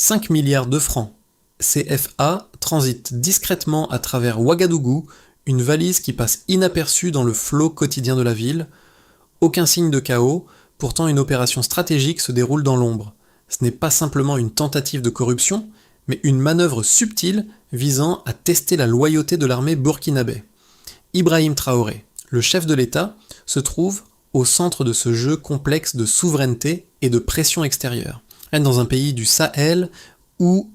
5 milliards de francs CFA transitent discrètement à travers Ouagadougou, une valise qui passe inaperçue dans le flot quotidien de la ville. Aucun signe de chaos, pourtant une opération stratégique se déroule dans l'ombre. Ce n'est pas simplement une tentative de corruption, mais une manœuvre subtile visant à tester la loyauté de l'armée burkinabé. Ibrahim Traoré, le chef de l'État, se trouve au centre de ce jeu complexe de souveraineté et de pression extérieure. Dans un pays du Sahel où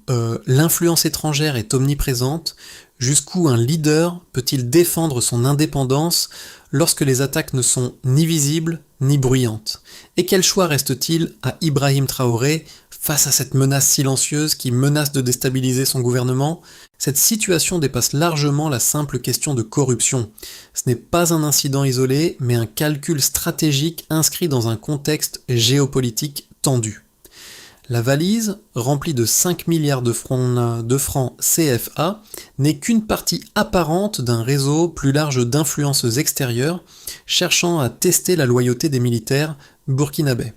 l'influence étrangère est omniprésente, jusqu'où un leader peut-il défendre son indépendance lorsque les attaques ne sont ni visibles ni bruyantes? Et quel choix reste-t-il à Ibrahim Traoré face à cette menace silencieuse qui menace de déstabiliser son gouvernement? Cette situation dépasse largement la simple question de corruption. Ce n'est pas un incident isolé, mais un calcul stratégique inscrit dans un contexte géopolitique tendu. La valise, remplie de 5 milliards de francs CFA, n'est qu'une partie apparente d'un réseau plus large d'influences extérieures cherchant à tester la loyauté des militaires burkinabés.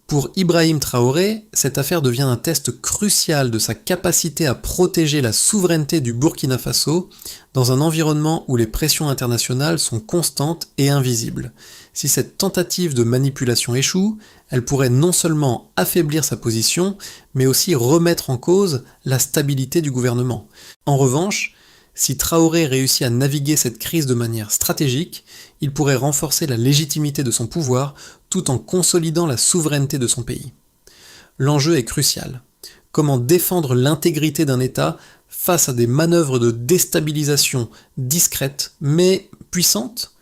Pour Ibrahim Traoré, cette affaire devient un test crucial de sa capacité à protéger la souveraineté du Burkina Faso dans un environnement où les pressions internationales sont constantes et invisibles. Si cette tentative de manipulation échoue, elle pourrait non seulement affaiblir sa position, mais aussi remettre en cause la stabilité du gouvernement. En revanche, si Traoré réussit à naviguer cette crise de manière stratégique, il pourrait renforcer la légitimité de son pouvoir tout en consolidant la souveraineté de son pays. L'enjeu est crucial. Comment défendre l'intégrité d'un État face à des manœuvres de déstabilisation discrètes mais puissantes?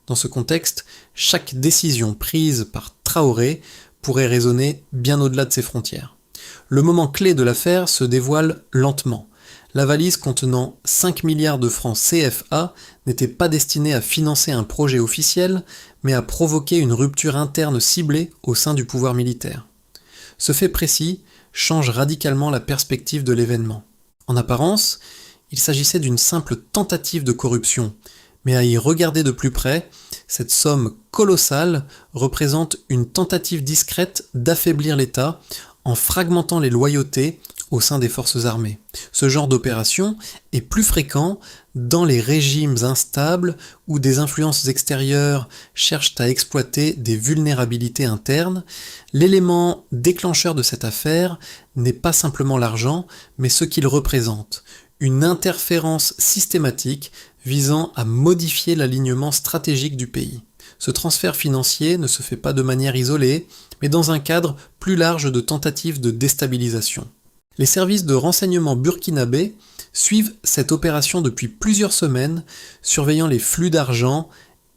Dans ce contexte, chaque décision prise par Traoré pourrait résonner bien au-delà de ses frontières. Le moment clé de l'affaire se dévoile lentement. La valise contenant 5 milliards de francs CFA n'était pas destinée à financer un projet officiel, mais à provoquer une rupture interne ciblée au sein du pouvoir militaire. Ce fait précis change radicalement la perspective de l'événement. En apparence, il s'agissait d'une simple tentative de corruption, mais à y regarder de plus près, cette somme colossale représente une tentative discrète d'affaiblir l'État en fragmentant les loyautés au sein des forces armées. Ce genre d'opération est plus fréquent dans les régimes instables où des influences extérieures cherchent à exploiter des vulnérabilités internes. L'élément déclencheur de cette affaire n'est pas simplement l'argent, mais ce qu'il représente, une interférence systématique visant à modifier l'alignement stratégique du pays. Ce transfert financier ne se fait pas de manière isolée, mais dans un cadre plus large de tentatives de déstabilisation. Les services de renseignement burkinabés suivent cette opération depuis plusieurs semaines, surveillant les flux d'argent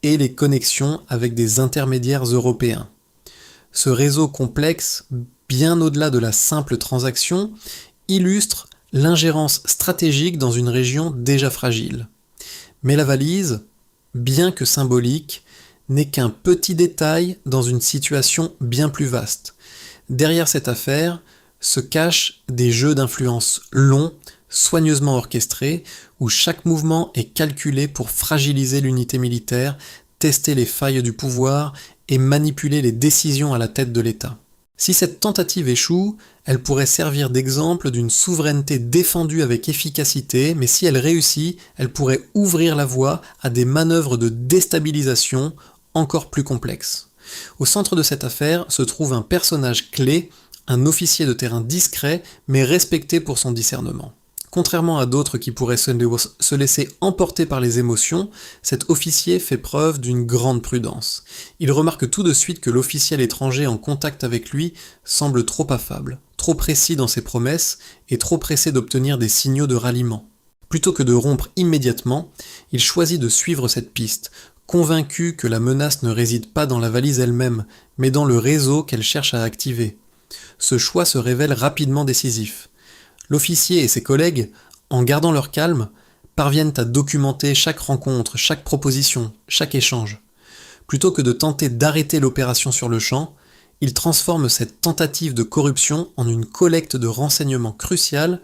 et les connexions avec des intermédiaires européens. Ce réseau complexe, bien au-delà de la simple transaction, illustre l'ingérence stratégique dans une région déjà fragile. Mais la valise, bien que symbolique, n'est qu'un petit détail dans une situation bien plus vaste. Derrière cette affaire se cachent des jeux d'influence longs, soigneusement orchestrés, où chaque mouvement est calculé pour fragiliser l'unité militaire, tester les failles du pouvoir et manipuler les décisions à la tête de l'État. Si cette tentative échoue, elle pourrait servir d'exemple d'une souveraineté défendue avec efficacité, mais si elle réussit, elle pourrait ouvrir la voie à des manœuvres de déstabilisation encore plus complexes. Au centre de cette affaire se trouve un personnage clé, un officier de terrain discret, mais respecté pour son discernement. Contrairement à d'autres qui pourraient se laisser emporter par les émotions, cet officier fait preuve d'une grande prudence. Il remarque tout de suite que l'officiel étranger en contact avec lui semble trop affable, trop précis dans ses promesses et trop pressé d'obtenir des signaux de ralliement. Plutôt que de rompre immédiatement, il choisit de suivre cette piste, convaincu que la menace ne réside pas dans la valise elle-même, mais dans le réseau qu'elle cherche à activer. Ce choix se révèle rapidement décisif. L'officier et ses collègues, en gardant leur calme, parviennent à documenter chaque rencontre, chaque proposition, chaque échange. Plutôt que de tenter d'arrêter l'opération sur le champ, ils transforment cette tentative de corruption en une collecte de renseignements cruciale.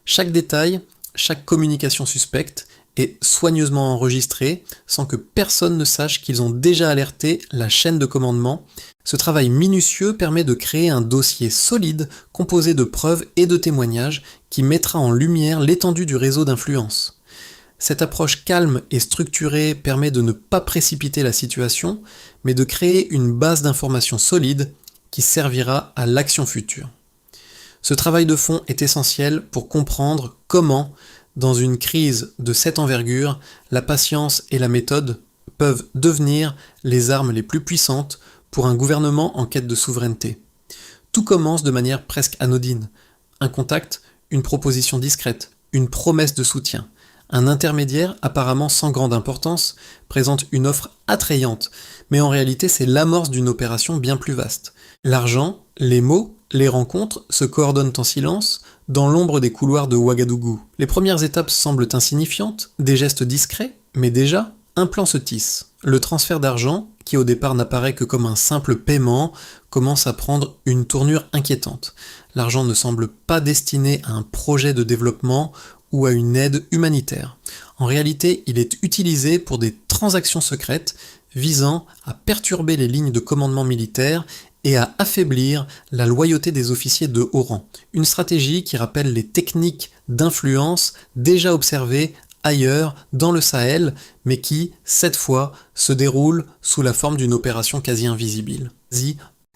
Chaque détail, chaque communication suspecte et soigneusement enregistrés sans que personne ne sache qu'ils ont déjà alerté la chaîne de commandement. Ce travail minutieux permet de créer un dossier solide composé de preuves et de témoignages qui mettra en lumière l'étendue du réseau d'influence. Cette approche calme et structurée permet de ne pas précipiter la situation, mais de créer une base d'informations solide qui servira à l'action future. Ce travail de fond est essentiel pour comprendre comment, dans une crise de cette envergure, la patience et la méthode peuvent devenir les armes les plus puissantes pour un gouvernement en quête de souveraineté. Tout commence de manière presque anodine. Un contact, une proposition discrète, une promesse de soutien. Un intermédiaire, apparemment sans grande importance, présente une offre attrayante, mais en réalité c'est l'amorce d'une opération bien plus vaste. L'argent, les mots, les rencontres se coordonnent en silence, dans l'ombre des couloirs de Ouagadougou. Les premières étapes semblent insignifiantes, des gestes discrets, mais déjà, un plan se tisse. Le transfert d'argent, qui au départ n'apparaît que comme un simple paiement, commence à prendre une tournure inquiétante. L'argent ne semble pas destiné à un projet de développement ou à une aide humanitaire. En réalité, il est utilisé pour des transactions secrètes visant à perturber les lignes de commandement militaire et à affaiblir la loyauté des officiers de haut rang. Une stratégie qui rappelle les techniques d'influence déjà observées ailleurs dans le Sahel, mais qui, cette fois, se déroule sous la forme d'une opération quasi invisible.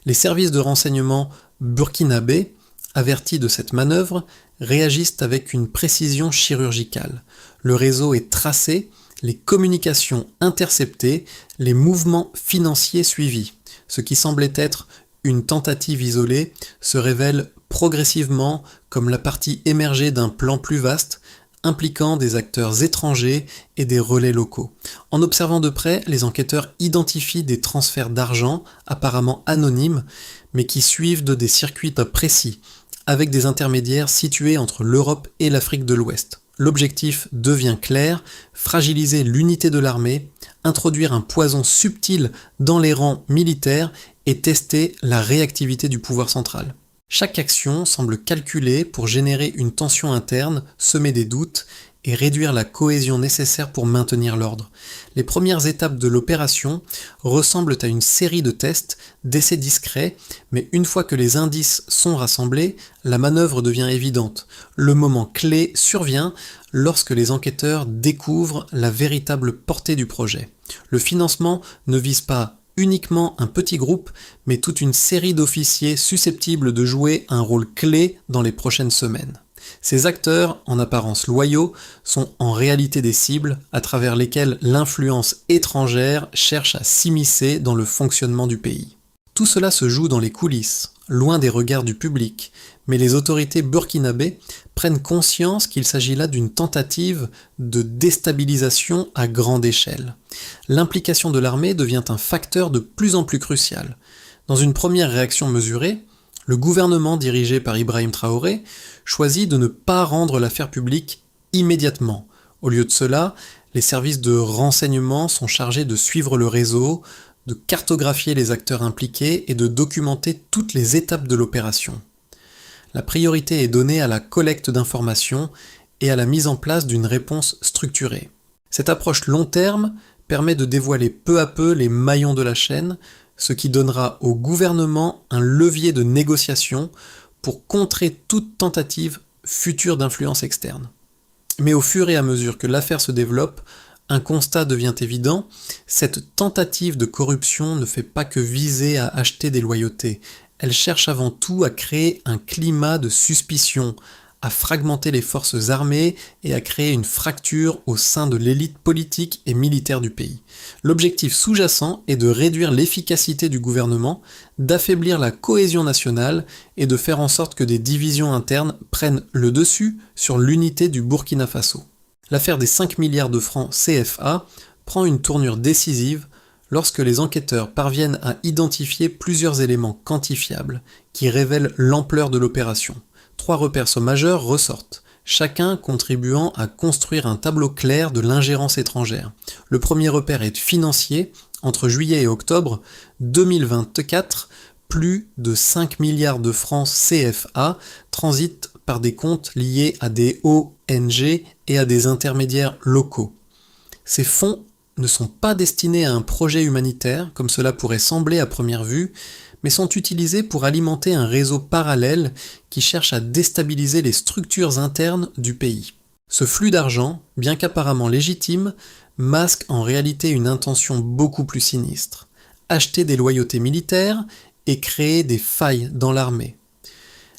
Les services de renseignement burkinabés, avertis de cette manœuvre, réagissent avec une précision chirurgicale. Le réseau est tracé, les communications interceptées, les mouvements financiers suivis. Ce qui semblait être une tentative isolée se révèle progressivement comme la partie émergée d'un plan plus vaste, impliquant des acteurs étrangers et des relais locaux. En observant de près, les enquêteurs identifient des transferts d'argent apparemment anonymes, mais qui suivent de des circuits précis, avec des intermédiaires situés entre l'Europe et l'Afrique de l'Ouest. L'objectif devient clair, fragiliser l'unité de l'armée, introduire un poison subtil dans les rangs militaires et tester la réactivité du pouvoir central. Chaque action semble calculée pour générer une tension interne, semer des doutes et réduire la cohésion nécessaire pour maintenir l'ordre. Les premières étapes de l'opération ressemblent à une série de tests, d'essais discrets, mais une fois que les indices sont rassemblés, la manœuvre devient évidente. Le moment clé survient lorsque les enquêteurs découvrent la véritable portée du projet. Le financement ne vise pas uniquement un petit groupe, mais toute une série d'officiers susceptibles de jouer un rôle clé dans les prochaines semaines. Ces acteurs, en apparence loyaux, sont en réalité des cibles à travers lesquelles l'influence étrangère cherche à s'immiscer dans le fonctionnement du pays. Tout cela se joue dans les coulisses, loin des regards du public, mais les autorités burkinabées prennent conscience qu'il s'agit là d'une tentative de déstabilisation à grande échelle. L'implication de l'armée devient un facteur de plus en plus crucial. Dans une première réaction mesurée, le gouvernement dirigé par Ibrahim Traoré choisit de ne pas rendre l'affaire publique immédiatement. Au lieu de cela, les services de renseignement sont chargés de suivre le réseau, de cartographier les acteurs impliqués et de documenter toutes les étapes de l'opération. La priorité est donnée à la collecte d'informations et à la mise en place d'une réponse structurée. Cette approche long terme permet de dévoiler peu à peu les maillons de la chaîne, ce qui donnera au gouvernement un levier de négociation pour contrer toute tentative future d'influence externe. Mais au fur et à mesure que l'affaire se développe, un constat devient évident, cette tentative de corruption ne fait pas que viser à acheter des loyautés, elle cherche avant tout à créer un climat de suspicion, à fragmenter les forces armées et à créer une fracture au sein de l'élite politique et militaire du pays. L'objectif sous-jacent est de réduire l'efficacité du gouvernement, d'affaiblir la cohésion nationale et de faire en sorte que des divisions internes prennent le dessus sur l'unité du Burkina Faso. L'affaire des 5 milliards de francs CFA prend une tournure décisive lorsque les enquêteurs parviennent à identifier plusieurs éléments quantifiables qui révèlent l'ampleur de l'opération. 3 repères majeurs ressortent, chacun contribuant à construire un tableau clair de l'ingérence étrangère. Le premier repère est financier. Entre juillet et octobre 2024, plus de 5 milliards de francs CFA transitent par des comptes liés à des ONG et à des intermédiaires locaux. Ces fonds ne sont pas destinés à un projet humanitaire, comme cela pourrait sembler à première vue, mais sont utilisés pour alimenter un réseau parallèle qui cherche à déstabiliser les structures internes du pays. Ce flux d'argent, bien qu'apparemment légitime, masque en réalité une intention beaucoup plus sinistre: acheter des loyautés militaires et créer des failles dans l'armée.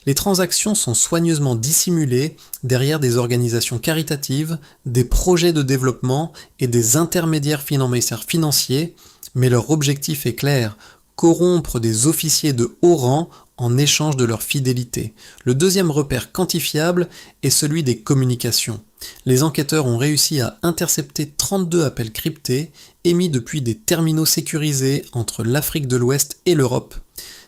Les transactions sont soigneusement dissimulées derrière des organisations caritatives, des projets de développement et des intermédiaires financiers, mais leur objectif est clair: corrompre des officiers de haut rang en échange de leur fidélité. Le deuxième repère quantifiable est celui des communications. Les enquêteurs ont réussi à intercepter 32 appels cryptés émis depuis des terminaux sécurisés entre l'Afrique de l'Ouest et l'Europe.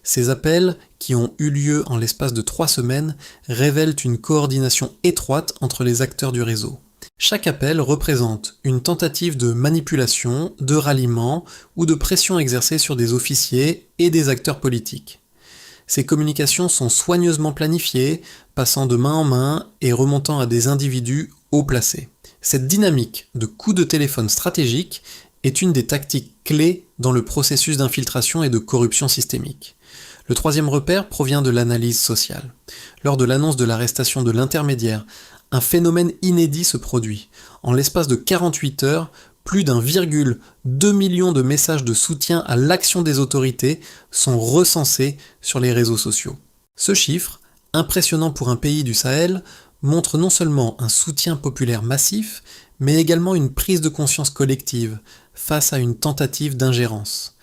Ces appels, qui ont eu lieu en l'espace de 3 semaines, révèlent une coordination étroite entre les acteurs du réseau. Chaque appel représente une tentative de manipulation, de ralliement ou de pression exercée sur des officiers et des acteurs politiques. Ces communications sont soigneusement planifiées, passant de main en main et remontant à des individus haut placés. Cette dynamique de coups de téléphone stratégiques est une des tactiques clés dans le processus d'infiltration et de corruption systémique. Le troisième repère provient de l'analyse sociale. Lors de l'annonce de l'arrestation de l'intermédiaire, un phénomène inédit se produit. En l'espace de 48 heures, plus d'1,2 million de messages de soutien à l'action des autorités sont recensés sur les réseaux sociaux. Ce chiffre, impressionnant pour un pays du Sahel, montre non seulement un soutien populaire massif, mais également une prise de conscience collective face à une tentative d'ingérence.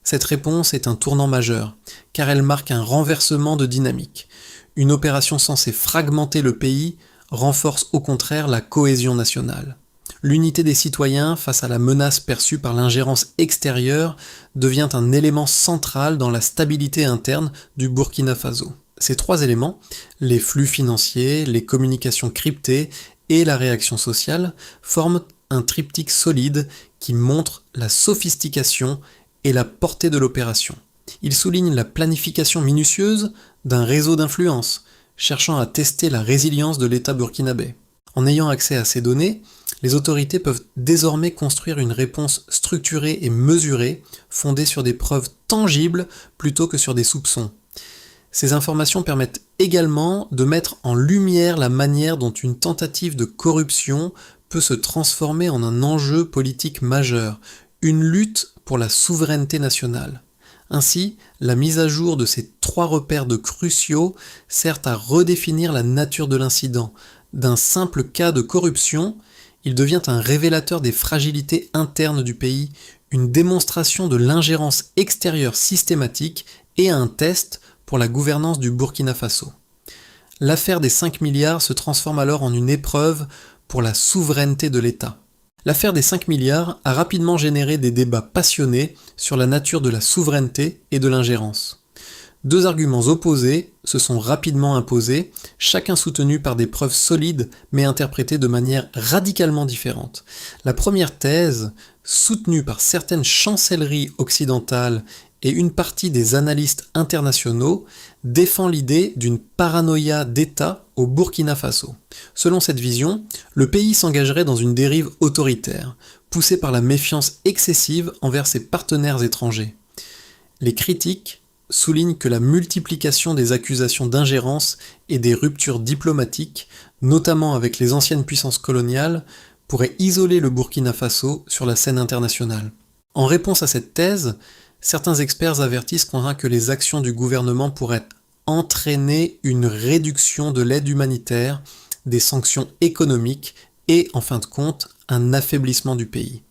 Cette réponse est un tournant majeur, car elle marque un renversement de dynamique. Une opération censée fragmenter le pays renforce au contraire la cohésion nationale. L'unité des citoyens face à la menace perçue par l'ingérence extérieure devient un élément central dans la stabilité interne du Burkina Faso. Ces 3 éléments, les flux financiers, les communications cryptées et la réaction sociale, forment un triptyque solide qui montre la sophistication et la portée de l'opération. Il souligne la planification minutieuse d'un réseau d'influence, cherchant à tester la résilience de l'État burkinabé. En ayant accès à ces données, les autorités peuvent désormais construire une réponse structurée et mesurée, fondée sur des preuves tangibles plutôt que sur des soupçons. Ces informations permettent également de mettre en lumière la manière dont une tentative de corruption peut se transformer en un enjeu politique majeur, une lutte pour la souveraineté nationale. Ainsi, la mise à jour de ces 3 repères cruciaux sert à redéfinir la nature de l'incident. D'un simple cas de corruption, il devient un révélateur des fragilités internes du pays, une démonstration de l'ingérence extérieure systématique et un test pour la gouvernance du Burkina Faso. L'affaire des 5 milliards se transforme alors en une épreuve pour la souveraineté de l'État. L'affaire des 5 milliards a rapidement généré des débats passionnés sur la nature de la souveraineté et de l'ingérence. 2 arguments opposés se sont rapidement imposés, chacun soutenu par des preuves solides mais interprétées de manière radicalement différente. La première thèse, soutenue par certaines chancelleries occidentales et une partie des analystes internationaux, défend l'idée d'une paranoïa d'État au Burkina Faso. Selon cette vision, le pays s'engagerait dans une dérive autoritaire, poussée par la méfiance excessive envers ses partenaires étrangers. Les critiques soulignent que la multiplication des accusations d'ingérence et des ruptures diplomatiques, notamment avec les anciennes puissances coloniales, pourrait isoler le Burkina Faso sur la scène internationale. En réponse à cette thèse, certains experts avertissent que les actions du gouvernement pourraient entraîner une réduction de l'aide humanitaire, des sanctions économiques et, en fin de compte, un affaiblissement du pays.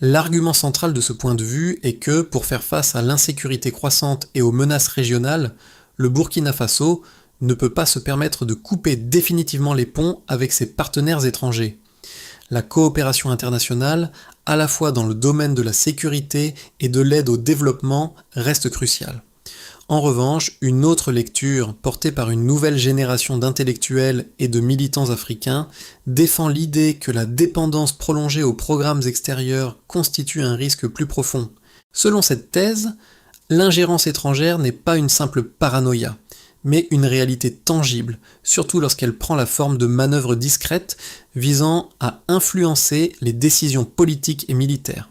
L'argument central de ce point de vue est que, pour faire face à l'insécurité croissante et aux menaces régionales, le Burkina Faso ne peut pas se permettre de couper définitivement les ponts avec ses partenaires étrangers. La coopération internationale, à la fois dans le domaine de la sécurité et de l'aide au développement, reste cruciale. En revanche, une autre lecture, portée par une nouvelle génération d'intellectuels et de militants africains, défend l'idée que la dépendance prolongée aux programmes extérieurs constitue un risque plus profond. Selon cette thèse, l'ingérence étrangère n'est pas une simple paranoïa, mais une réalité tangible, surtout lorsqu'elle prend la forme de manœuvres discrètes visant à influencer les décisions politiques et militaires.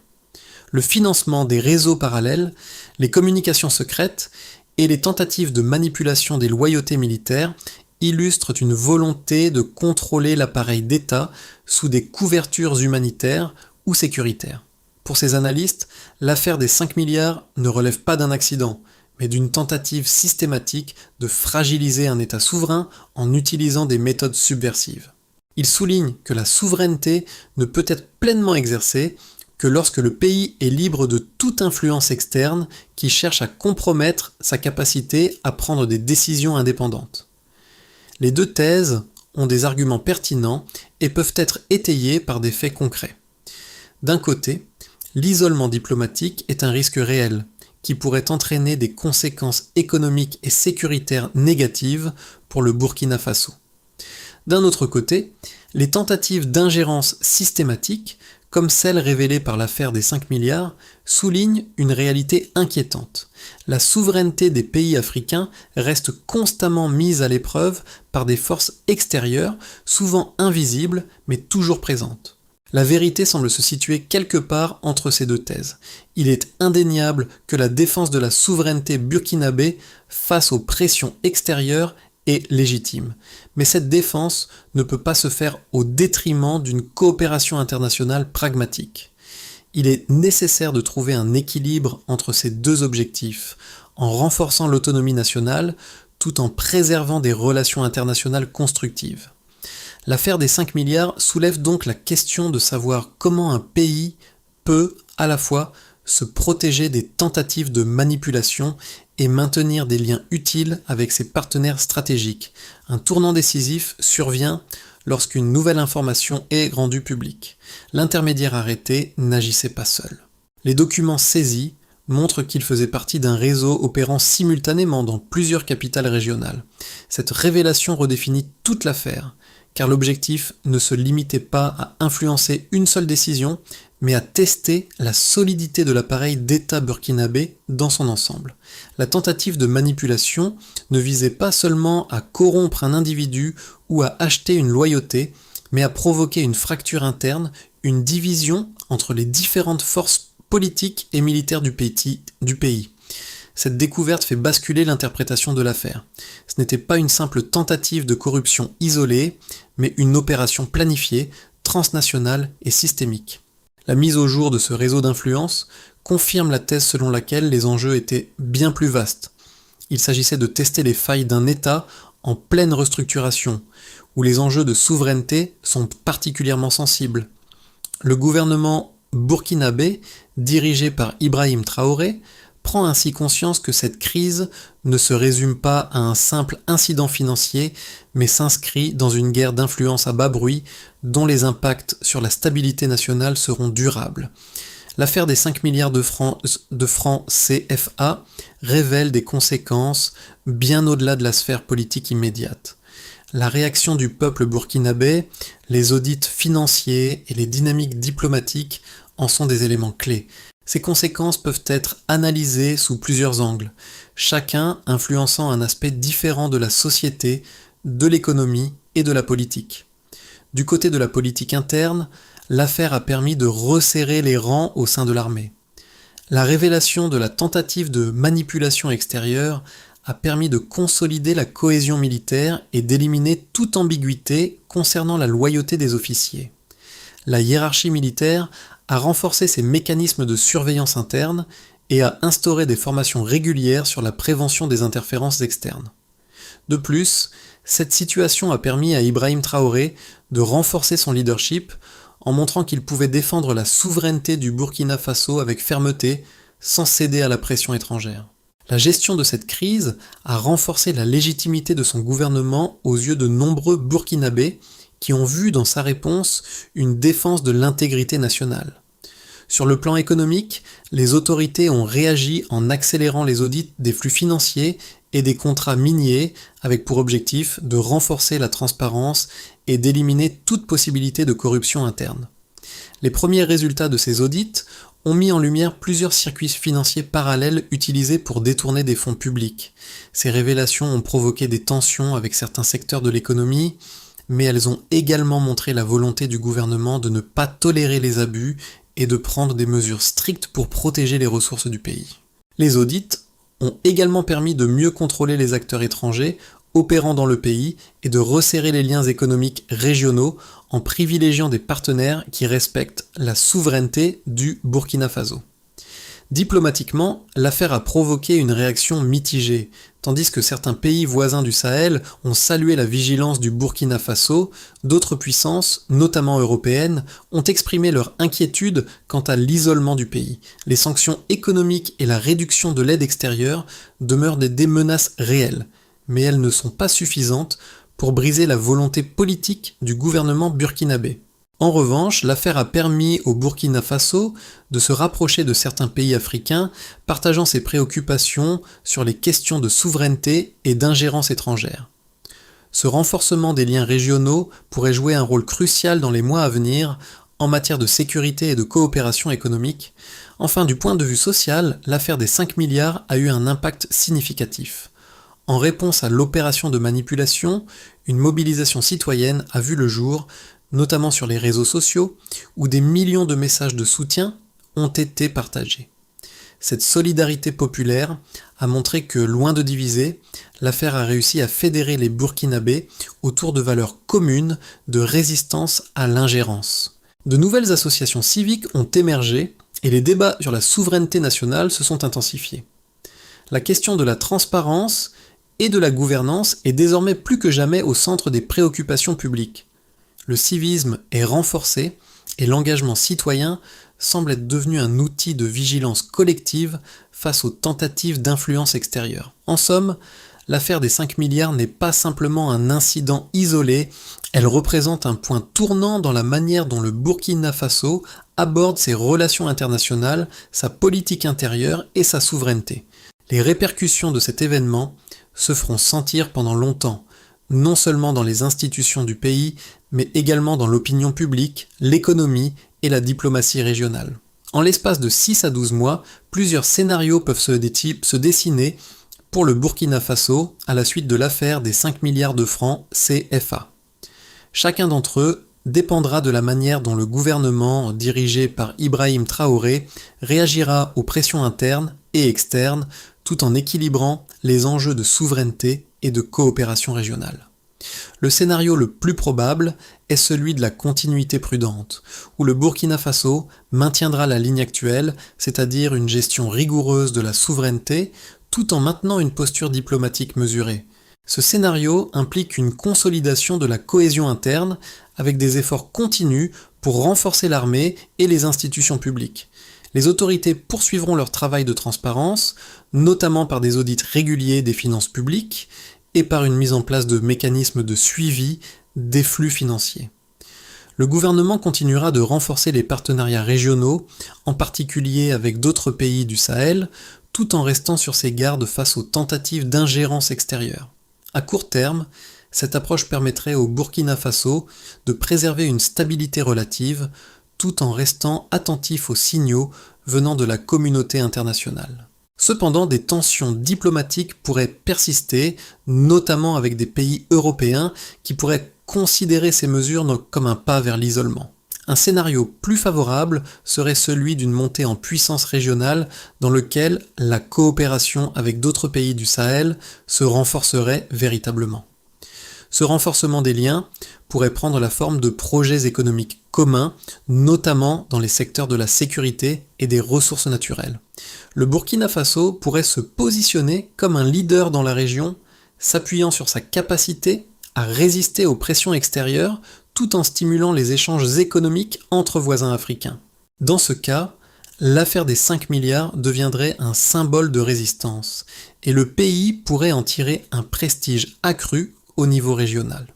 Le financement des réseaux parallèles, les communications secrètes et les tentatives de manipulation des loyautés militaires illustrent une volonté de contrôler l'appareil d'État sous des couvertures humanitaires ou sécuritaires. Pour ces analystes, l'affaire des 5 milliards ne relève pas d'un accident, mais d'une tentative systématique de fragiliser un État souverain en utilisant des méthodes subversives. Ils soulignent que la souveraineté ne peut être pleinement exercée que lorsque le pays est libre de toute influence externe qui cherche à compromettre sa capacité à prendre des décisions indépendantes. Les deux thèses ont des arguments pertinents et peuvent être étayés par des faits concrets. D'un côté, l'isolement diplomatique est un risque réel, qui pourrait entraîner des conséquences économiques et sécuritaires négatives pour le Burkina Faso. D'un autre côté, les tentatives d'ingérence systématique, comme celle révélée par l'affaire des 5 milliards, soulignent une réalité inquiétante. La souveraineté des pays africains reste constamment mise à l'épreuve par des forces extérieures, souvent invisibles, mais toujours présentes. La vérité semble se situer quelque part entre ces deux thèses. Il est indéniable que la défense de la souveraineté burkinabé face aux pressions extérieures est légitime. Mais cette défense ne peut pas se faire au détriment d'une coopération internationale pragmatique. Il est nécessaire de trouver un équilibre entre ces deux objectifs, en renforçant l'autonomie nationale tout en préservant des relations internationales constructives. L'affaire des 5 milliards soulève donc la question de savoir comment un pays peut, à la fois, se protéger des tentatives de manipulation et maintenir des liens utiles avec ses partenaires stratégiques. Un tournant décisif survient lorsqu'une nouvelle information est rendue publique. L'intermédiaire arrêté n'agissait pas seul. Les documents saisis montrent qu'il faisait partie d'un réseau opérant simultanément dans plusieurs capitales régionales. Cette révélation redéfinit toute l'affaire, car l'objectif ne se limitait pas à influencer une seule décision, mais à tester la solidité de l'appareil d'État burkinabé dans son ensemble. La tentative de manipulation ne visait pas seulement à corrompre un individu ou à acheter une loyauté, mais à provoquer une fracture interne, une division entre les différentes forces politiques et militaires du pays. Cette découverte fait basculer l'interprétation de l'affaire. Ce n'était pas une simple tentative de corruption isolée, mais une opération planifiée, transnationale et systémique. La mise au jour de ce réseau d'influence confirme la thèse selon laquelle les enjeux étaient bien plus vastes. Il s'agissait de tester les failles d'un État en pleine restructuration, où les enjeux de souveraineté sont particulièrement sensibles. Le gouvernement burkinabé, dirigé par Ibrahim Traoré, prend ainsi conscience que cette crise ne se résume pas à un simple incident financier, mais s'inscrit dans une guerre d'influence à bas bruit dont les impacts sur la stabilité nationale seront durables. L'affaire des 5 milliards de francs CFA révèle des conséquences bien au-delà de la sphère politique immédiate. La réaction du peuple burkinabé, les audits financiers et les dynamiques diplomatiques en sont des éléments clés. Ces conséquences peuvent être analysées sous plusieurs angles, chacun influençant un aspect différent de la société, de l'économie et de la politique. Du côté de la politique interne, l'affaire a permis de resserrer les rangs au sein de l'armée. La révélation de la tentative de manipulation extérieure a permis de consolider la cohésion militaire et d'éliminer toute ambiguïté concernant la loyauté des officiers. La hiérarchie militaire a renforcé ses mécanismes de surveillance interne et a instauré des formations régulières sur la prévention des interférences externes. De plus, cette situation a permis à Ibrahim Traoré de renforcer son leadership en montrant qu'il pouvait défendre la souveraineté du Burkina Faso avec fermeté, sans céder à la pression étrangère. La gestion de cette crise a renforcé la légitimité de son gouvernement aux yeux de nombreux Burkinabés qui ont vu dans sa réponse une défense de l'intégrité nationale. Sur le plan économique, les autorités ont réagi en accélérant les audits des flux financiers et des contrats miniers avec pour objectif de renforcer la transparence et d'éliminer toute possibilité de corruption interne. Les premiers résultats de ces audits ont mis en lumière plusieurs circuits financiers parallèles utilisés pour détourner des fonds publics. Ces révélations ont provoqué des tensions avec certains secteurs de l'économie, mais elles ont également montré la volonté du gouvernement de ne pas tolérer les abus et de prendre des mesures strictes pour protéger les ressources du pays. Les audits ont également permis de mieux contrôler les acteurs étrangers opérant dans le pays et de resserrer les liens économiques régionaux en privilégiant des partenaires qui respectent la souveraineté du Burkina Faso. Diplomatiquement, l'affaire a provoqué une réaction mitigée. Tandis que certains pays voisins du Sahel ont salué la vigilance du Burkina Faso, d'autres puissances, notamment européennes, ont exprimé leur inquiétude quant à l'isolement du pays. Les sanctions économiques et la réduction de l'aide extérieure demeurent des menaces réelles, mais elles ne sont pas suffisantes pour briser la volonté politique du gouvernement burkinabé. En revanche, l'affaire a permis au Burkina Faso de se rapprocher de certains pays africains, partageant ses préoccupations sur les questions de souveraineté et d'ingérence étrangère. Ce renforcement des liens régionaux pourrait jouer un rôle crucial dans les mois à venir en matière de sécurité et de coopération économique. Enfin, du point de vue social, l'affaire des 5 milliards a eu un impact significatif. En réponse à l'opération de manipulation, une mobilisation citoyenne a vu le jour, notamment sur les réseaux sociaux, où des millions de messages de soutien ont été partagés. Cette solidarité populaire a montré que, loin de diviser, l'affaire a réussi à fédérer les Burkinabés autour de valeurs communes de résistance à l'ingérence. De nouvelles associations civiques ont émergé et les débats sur la souveraineté nationale se sont intensifiés. La question de la transparence et de la gouvernance est désormais plus que jamais au centre des préoccupations publiques. Le civisme est renforcé et l'engagement citoyen semble être devenu un outil de vigilance collective face aux tentatives d'influence extérieure. En somme, l'affaire des 5 milliards n'est pas simplement un incident isolé, elle représente un point tournant dans la manière dont le Burkina Faso aborde ses relations internationales, sa politique intérieure et sa souveraineté. Les répercussions de cet événement se feront sentir pendant longtemps, non seulement dans les institutions du pays, mais également dans l'opinion publique, l'économie et la diplomatie régionale. En l'espace de 6 à 12 mois, plusieurs scénarios peuvent se dessiner pour le Burkina Faso à la suite de l'affaire des 5 milliards de francs CFA. Chacun d'entre eux dépendra de la manière dont le gouvernement, dirigé par Ibrahim Traoré, réagira aux pressions internes et externes, tout en équilibrant les enjeux de souveraineté et de coopération régionale. Le scénario le plus probable est celui de la continuité prudente, où le Burkina Faso maintiendra la ligne actuelle, c'est-à-dire une gestion rigoureuse de la souveraineté, tout en maintenant une posture diplomatique mesurée. Ce scénario implique une consolidation de la cohésion interne, avec des efforts continus pour renforcer l'armée et les institutions publiques. Les autorités poursuivront leur travail de transparence, notamment par des audits réguliers des finances publiques et par une mise en place de mécanismes de suivi des flux financiers. Le gouvernement continuera de renforcer les partenariats régionaux, en particulier avec d'autres pays du Sahel, tout en restant sur ses gardes face aux tentatives d'ingérence extérieure. À court terme, cette approche permettrait au Burkina Faso de préserver une stabilité relative, tout en restant attentif aux signaux venant de la communauté internationale. Cependant, des tensions diplomatiques pourraient persister, notamment avec des pays européens qui pourraient considérer ces mesures comme un pas vers l'isolement. Un scénario plus favorable serait celui d'une montée en puissance régionale dans lequel la coopération avec d'autres pays du Sahel se renforcerait véritablement. Ce renforcement des liens pourrait prendre la forme de projets économiques communs, notamment dans les secteurs de la sécurité et des ressources naturelles. Le Burkina Faso pourrait se positionner comme un leader dans la région, s'appuyant sur sa capacité à résister aux pressions extérieures tout en stimulant les échanges économiques entre voisins africains. Dans ce cas, l'affaire des 5 milliards deviendrait un symbole de résistance, et le pays pourrait en tirer un prestige accru au niveau régional.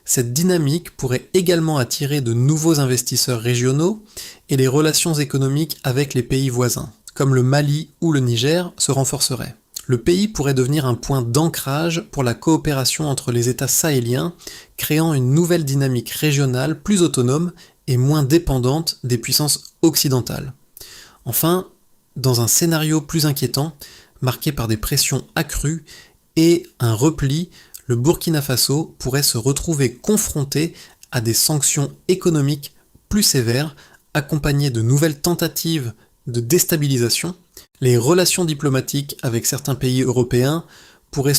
Cette dynamique pourrait également attirer de nouveaux investisseurs régionaux et les relations économiques avec les pays voisins, comme le Mali ou le Niger, se renforceraient. Le pays pourrait devenir un point d'ancrage pour la coopération entre les États sahéliens, créant une nouvelle dynamique régionale plus autonome et moins dépendante des puissances occidentales. Enfin, dans un scénario plus inquiétant, marqué par des pressions accrues et un repli, le Burkina Faso pourrait se retrouver confronté à des sanctions économiques plus sévères, accompagnées de nouvelles tentatives de déstabilisation. Les relations diplomatiques avec certains pays européens pourraient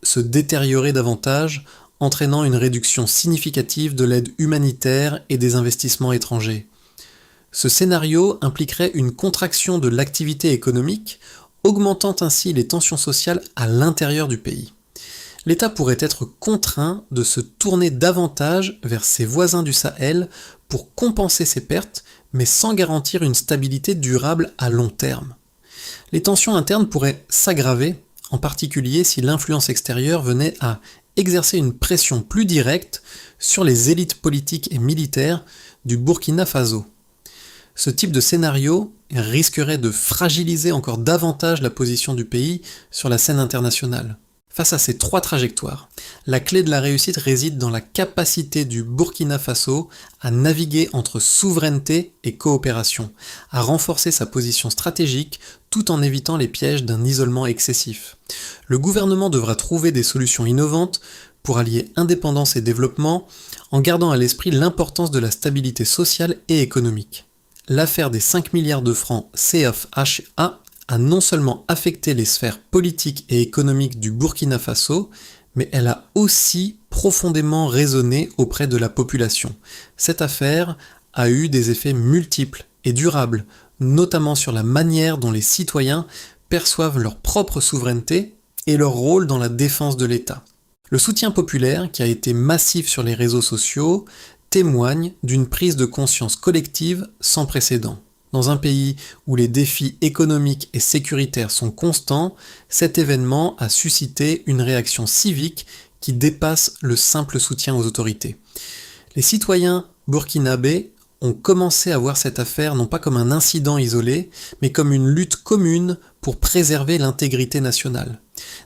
se détériorer davantage, entraînant une réduction significative de l'aide humanitaire et des investissements étrangers. Ce scénario impliquerait une contraction de l'activité économique, augmentant ainsi les tensions sociales à l'intérieur du pays. L'État pourrait être contraint de se tourner davantage vers ses voisins du Sahel pour compenser ces pertes, mais sans garantir une stabilité durable à long terme. Les tensions internes pourraient s'aggraver, en particulier si l'influence extérieure venait à exercer une pression plus directe sur les élites politiques et militaires du Burkina Faso. Ce type de scénario risquerait de fragiliser encore davantage la position du pays sur la scène internationale. Face à ces trois trajectoires, la clé de la réussite réside dans la capacité du Burkina Faso à naviguer entre souveraineté et coopération, à renforcer sa position stratégique tout en évitant les pièges d'un isolement excessif. Le gouvernement devra trouver des solutions innovantes pour allier indépendance et développement, en gardant à l'esprit l'importance de la stabilité sociale et économique. L'affaire des 5 milliards de francs CFA a non seulement affecté les sphères politiques et économiques du Burkina Faso, mais elle a aussi profondément résonné auprès de la population. Cette affaire a eu des effets multiples et durables, notamment sur la manière dont les citoyens perçoivent leur propre souveraineté et leur rôle dans la défense de l'État. Le soutien populaire, qui a été massif sur les réseaux sociaux, témoigne d'une prise de conscience collective sans précédent. Dans un pays où les défis économiques et sécuritaires sont constants, cet événement a suscité une réaction civique qui dépasse le simple soutien aux autorités. Les citoyens burkinabés ont commencé à voir cette affaire non pas comme un incident isolé, mais comme une lutte commune pour préserver l'intégrité nationale.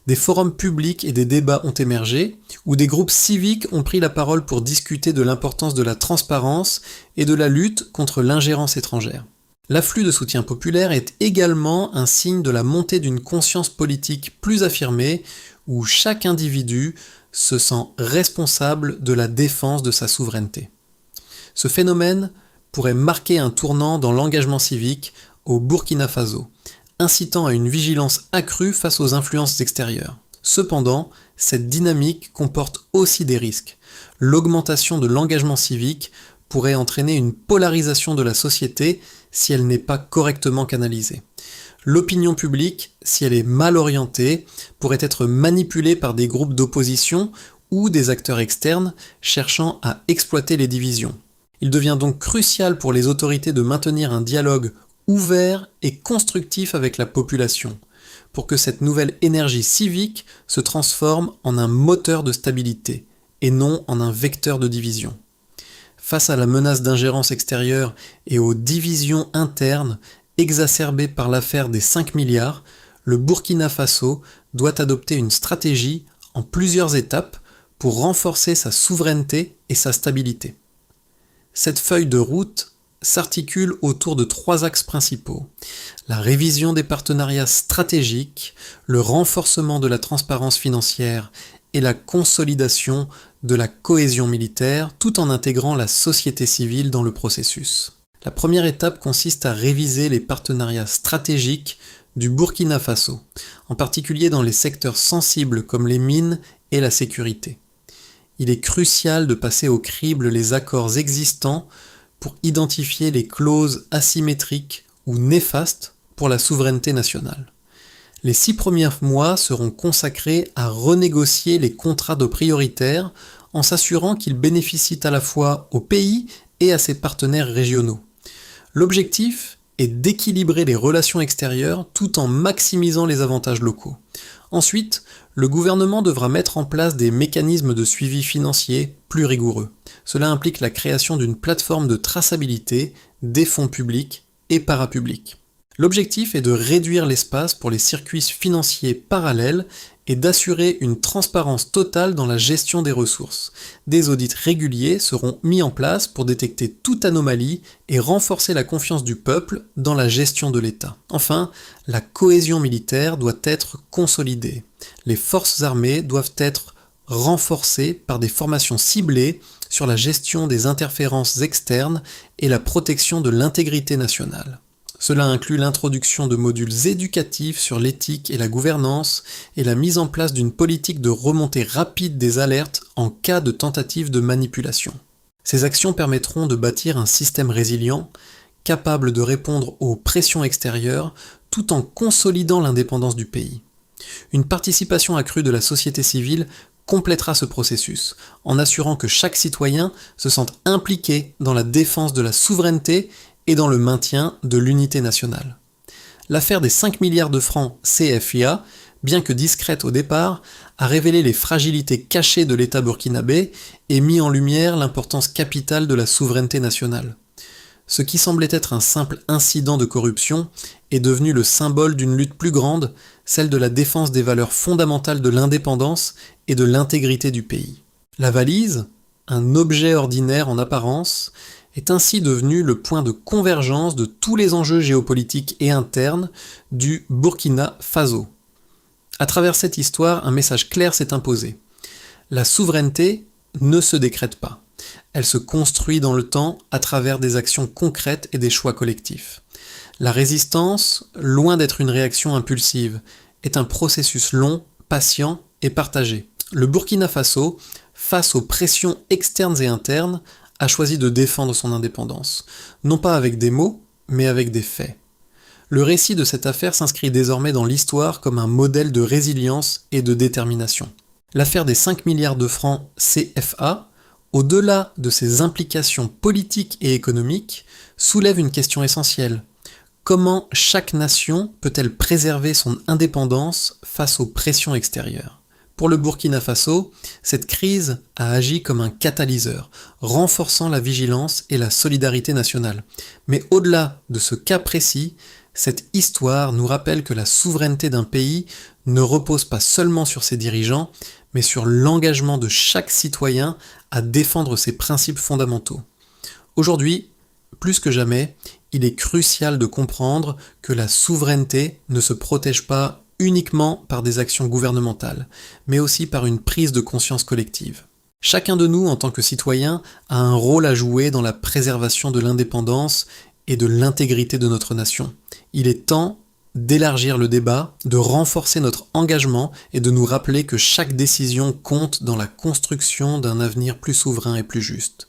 Des forums publics et des débats ont émergé, où des groupes civiques ont pris la parole pour discuter de l'importance de la transparence et de la lutte contre l'ingérence étrangère. L'afflux de soutien populaire est également un signe de la montée d'une conscience politique plus affirmée, où chaque individu se sent responsable de la défense de sa souveraineté. Ce phénomène pourrait marquer un tournant dans l'engagement civique au Burkina Faso, incitant à une vigilance accrue face aux influences extérieures. Cependant, cette dynamique comporte aussi des risques. L'augmentation de l'engagement civique pourrait entraîner une polarisation de la société si elle n'est pas correctement canalisée. L'opinion publique, si elle est mal orientée, pourrait être manipulée par des groupes d'opposition ou des acteurs externes cherchant à exploiter les divisions. Il devient donc crucial pour les autorités de maintenir un dialogue ouvert et constructif avec la population, pour que cette nouvelle énergie civique se transforme en un moteur de stabilité, et non en un vecteur de division. Face à la menace d'ingérence extérieure et aux divisions internes exacerbées par l'affaire des 5 milliards, le Burkina Faso doit adopter une stratégie en plusieurs étapes pour renforcer sa souveraineté et sa stabilité. Cette feuille de route s'articule autour de 3 axes principaux: la révision des partenariats stratégiques, le renforcement de la transparence financière et la consolidation de la cohésion militaire, tout en intégrant la société civile dans le processus. La première étape consiste à réviser les partenariats stratégiques du Burkina Faso, en particulier dans les secteurs sensibles comme les mines et la sécurité. Il est crucial de passer au crible les accords existants pour identifier les clauses asymétriques ou néfastes pour la souveraineté nationale. Les 6 premiers mois seront consacrés à renégocier les contrats de prioritaires en s'assurant qu'ils bénéficient à la fois au pays et à ses partenaires régionaux. L'objectif est d'équilibrer les relations extérieures tout en maximisant les avantages locaux. Ensuite, le gouvernement devra mettre en place des mécanismes de suivi financier plus rigoureux. Cela implique la création d'une plateforme de traçabilité des fonds publics et parapublics. L'objectif est de réduire l'espace pour les circuits financiers parallèles est d'assurer une transparence totale dans la gestion des ressources. Des audits réguliers seront mis en place pour détecter toute anomalie et renforcer la confiance du peuple dans la gestion de l'État. Enfin, la cohésion militaire doit être consolidée. Les forces armées doivent être renforcées par des formations ciblées sur la gestion des interférences externes et la protection de l'intégrité nationale. Cela inclut l'introduction de modules éducatifs sur l'éthique et la gouvernance et la mise en place d'une politique de remontée rapide des alertes en cas de tentative de manipulation. Ces actions permettront de bâtir un système résilient, capable de répondre aux pressions extérieures tout en consolidant l'indépendance du pays. Une participation accrue de la société civile complétera ce processus, en assurant que chaque citoyen se sente impliqué dans la défense de la souveraineté et dans le maintien de l'unité nationale. L'affaire des 5 milliards de francs CFA, bien que discrète au départ, a révélé les fragilités cachées de l'État burkinabé et mis en lumière l'importance capitale de la souveraineté nationale. Ce qui semblait être un simple incident de corruption est devenu le symbole d'une lutte plus grande, celle de la défense des valeurs fondamentales de l'indépendance et de l'intégrité du pays. La valise, un objet ordinaire en apparence, est ainsi devenu le point de convergence de tous les enjeux géopolitiques et internes du Burkina Faso. À travers cette histoire, un message clair s'est imposé. La souveraineté ne se décrète pas. Elle se construit dans le temps à travers des actions concrètes et des choix collectifs. La résistance, loin d'être une réaction impulsive, est un processus long, patient et partagé. Le Burkina Faso, face aux pressions externes et internes, a choisi de défendre son indépendance, non pas avec des mots, mais avec des faits. Le récit de cette affaire s'inscrit désormais dans l'histoire comme un modèle de résilience et de détermination. L'affaire des 5 milliards de francs CFA, au-delà de ses implications politiques et économiques, soulève une question essentielle. Comment chaque nation peut-elle préserver son indépendance face aux pressions extérieures ? Pour le Burkina Faso, cette crise a agi comme un catalyseur, renforçant la vigilance et la solidarité nationale. Mais au-delà de ce cas précis, cette histoire nous rappelle que la souveraineté d'un pays ne repose pas seulement sur ses dirigeants, mais sur l'engagement de chaque citoyen à défendre ses principes fondamentaux. Aujourd'hui, plus que jamais, il est crucial de comprendre que la souveraineté ne se protège pas uniquement par des actions gouvernementales, mais aussi par une prise de conscience collective. Chacun de nous, en tant que citoyen, a un rôle à jouer dans la préservation de l'indépendance et de l'intégrité de notre nation. Il est temps d'élargir le débat, de renforcer notre engagement et de nous rappeler que chaque décision compte dans la construction d'un avenir plus souverain et plus juste.